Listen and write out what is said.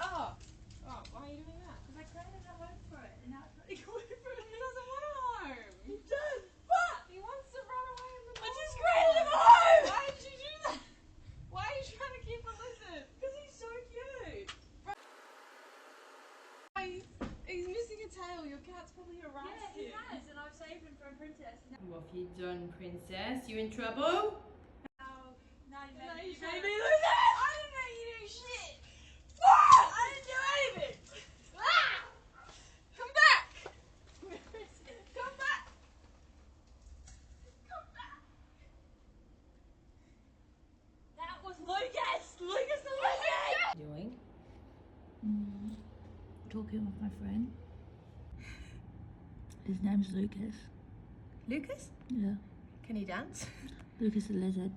Oh! Oh, why are you doing that? Because I created a home for it, and now it's running away from He me. doesn't want a home. He does, but He wants to run away in the I just morning. created him a home! Why did you do that? Why are you trying to keep a lizard? Because he's so cute. He's missing a tail. Your cat's probably harassed Yeah, he him. has, and I've saved him from Princess. What have you done, Princess? You in trouble? No, you No, made you me made lose me it! I didn't make you do shit! What? I didn't do anything! Ah! Come back! Come back! Come back! That was Lucas! Lucas the lizard! Doing? Talking with my friend. His name's Lucas. Lucas? Yeah, Can he dance? Lucas the lizard.